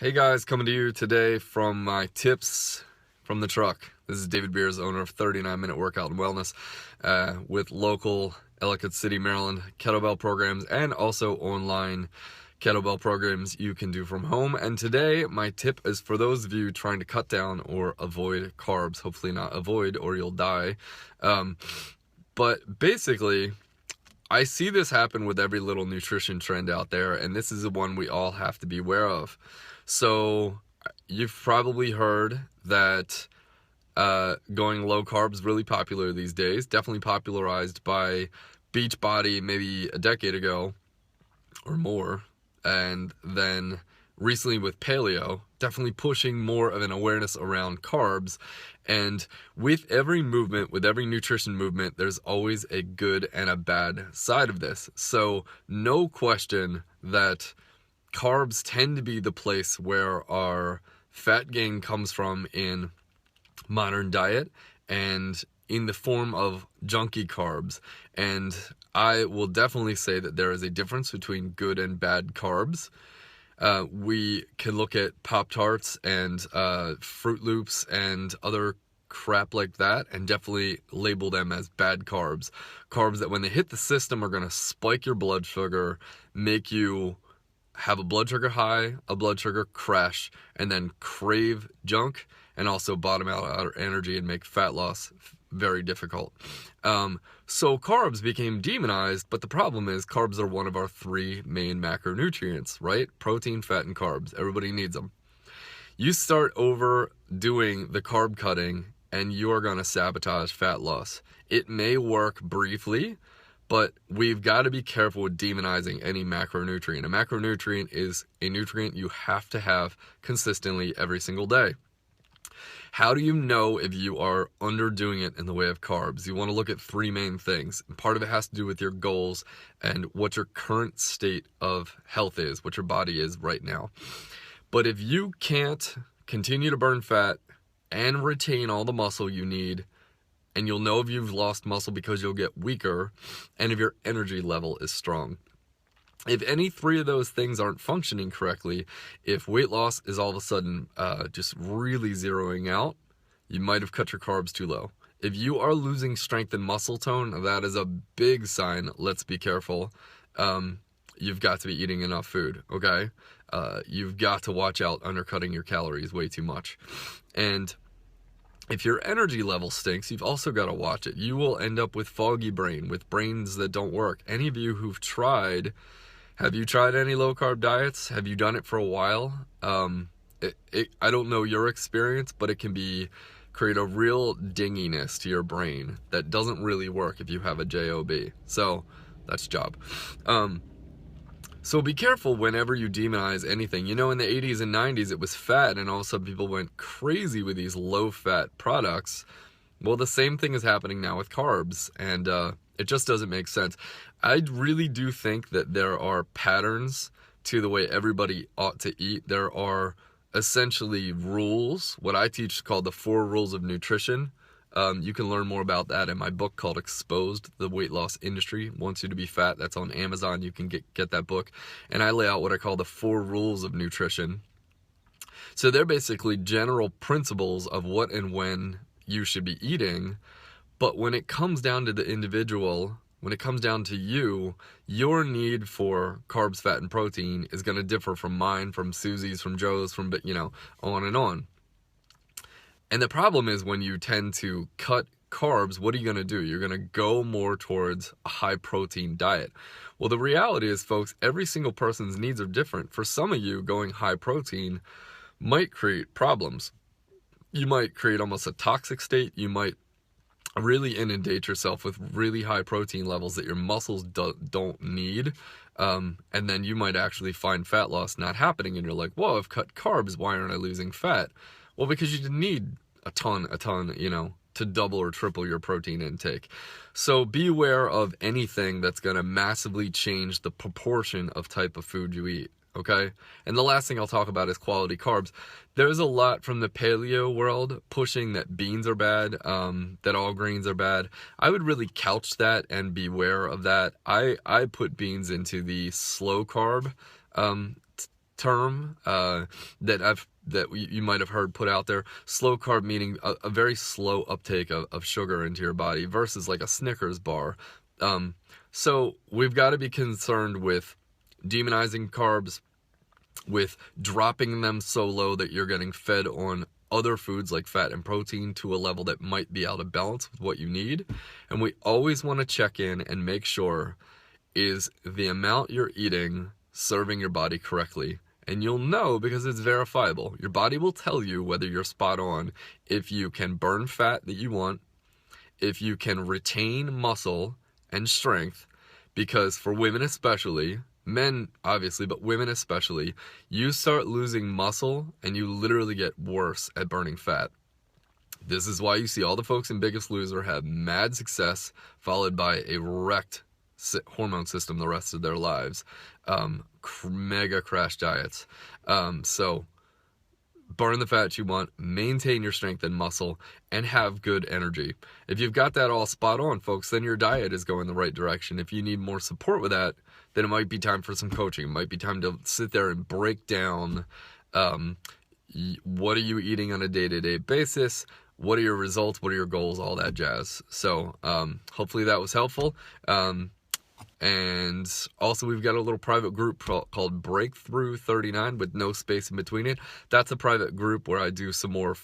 Hey guys, coming to you today from my tips from the truck. This is David Beers, owner of 39 Minute Workout and Wellness, with local Ellicott City, Maryland kettlebell programs and also online kettlebell programs you can do from home. And today my tip is for those of you trying to cut down or avoid carbs. Hopefully not avoid or you'll die. But basically, I see this happen with every little nutrition trend out there, and this is the one we all have to be aware of. So you've probably heard that going low carb is really popular these days, definitely popularized by Beachbody maybe a decade ago or more, and then recently with paleo, definitely pushing more of an awareness around carbs. And with every movement, with every nutrition movement, there's always a good and a bad side of this. So no question that carbs tend to be the place where our fat gain comes from in modern diet and in the form of junky carbs. And I will definitely say that there is a difference between good and bad carbs. We can look at Pop-Tarts and Fruit Loops and other crap like that and definitely label them as bad carbs. Carbs that when they hit the system are going to spike your blood sugar, make you have a blood sugar high, a blood sugar crash, and then crave junk, and also bottom out our energy and make fat loss very difficult. So carbs became demonized, but the problem is carbs are one of our three main macronutrients, right? Protein, fat, and carbs. Everybody needs them. You start overdoing the carb cutting and you are going to sabotage fat loss. It may work briefly, but we've got to be careful with demonizing any macronutrient. A macronutrient is a nutrient you have to have consistently every single day. How do you know if you are underdoing it in the way of carbs? You want to look at three main things. Part of it has to do with your goals and what your current state of health is, what your body is right now. But if you can't continue to burn fat and retain all the muscle you need, and you'll know if you've lost muscle because you'll get weaker, and if your energy level is strong. If any three of those things aren't functioning correctly, if weight loss is all of a sudden just really zeroing out, you might have cut your carbs too low. If you are losing strength and muscle tone, that is a big sign. Let's be careful. You've got to be eating enough food, okay? You've got to watch out undercutting your calories way too much. And if your energy level stinks, you've also got to watch it. You will end up with foggy brain, with brains that don't work. Any of you who've tried, have you tried any low-carb diets? Have you done it for a while? I don't know your experience, but it can create a real dinginess to your brain that doesn't really work if you have a job. So that's job. So be careful whenever you demonize anything. You know, in the 80s and 90s, it was fat, and all of a sudden people went crazy with these low-fat products. Well, the same thing is happening now with carbs, and it just doesn't make sense. I really do think that there are patterns to the way everybody ought to eat. There are essentially rules, what I teach is called the 4 rules of nutrition. You can learn more about that in my book called Exposed, The Weight Loss Industry Wants You to Be Fat. That's on Amazon. You can get that book. And I lay out what I call the 4 rules of nutrition. So they're basically general principles of what and when you should be eating. But when it comes down to the individual, when it comes down to you, your need for carbs, fat, and protein is going to differ from mine, from Susie's, from Joe's, from, on and on. And the problem is when you tend to cut carbs, what are you going to do? You're going to go more towards a high protein diet. Well, the reality is, folks, every single person's needs are different. For some of you, going high protein might create problems. You might create almost a toxic state. You might really inundate yourself with really high protein levels that your muscles don't need. And then you might actually find fat loss not happening. And you're like, whoa, I've cut carbs. Why aren't I losing fat? Well, because you didn't need a ton, to double or triple your protein intake. So be aware of anything that's going to massively change the proportion of type of food you eat, okay? And the last thing I'll talk about is quality carbs. There's a lot from the paleo world pushing that beans are bad, that all grains are bad. I would really couch that and beware of that. I put beans into the slow carb term that you might have heard put out there. Slow carb meaning a very slow uptake of sugar into your body versus like a Snickers bar. So we've got to be concerned with demonizing carbs, with dropping them so low that you're getting fed on other foods like fat and protein to a level that might be out of balance with what you need. And we always want to check in and make sure, is the amount you're eating serving your body correctly? And you'll know because it's verifiable. Your body will tell you whether you're spot on if you can burn fat that you want, if you can retain muscle and strength, because for women especially, men obviously, but women especially, you start losing muscle and you literally get worse at burning fat. This is why you see all the folks in Biggest Loser have mad success followed by a wrecked hormone system the rest of their lives. Mega crash diets. So burn the fat you want, maintain your strength and muscle, and have good energy. If you've got that all spot on, folks, then your diet is going the right direction. If you need more support with that, then it might be time for some coaching. It might be time to sit there and break down what are you eating on a day-to-day basis, what are your results, what are your goals, all that jazz. So hopefully that was helpful. And also we've got a little private group called Breakthrough 39 with no space in between it. That's a private group where I do some more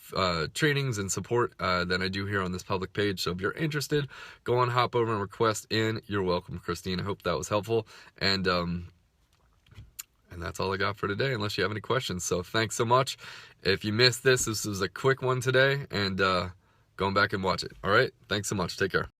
trainings and support than I do here on this public page. So if you're interested, go on, hop over and request in. You're welcome, Christine. I hope that was helpful. And that's all I got for today, unless you have any questions. So thanks so much. If you missed this was a quick one today, and going back and watch it. All right, thanks so much. Take care.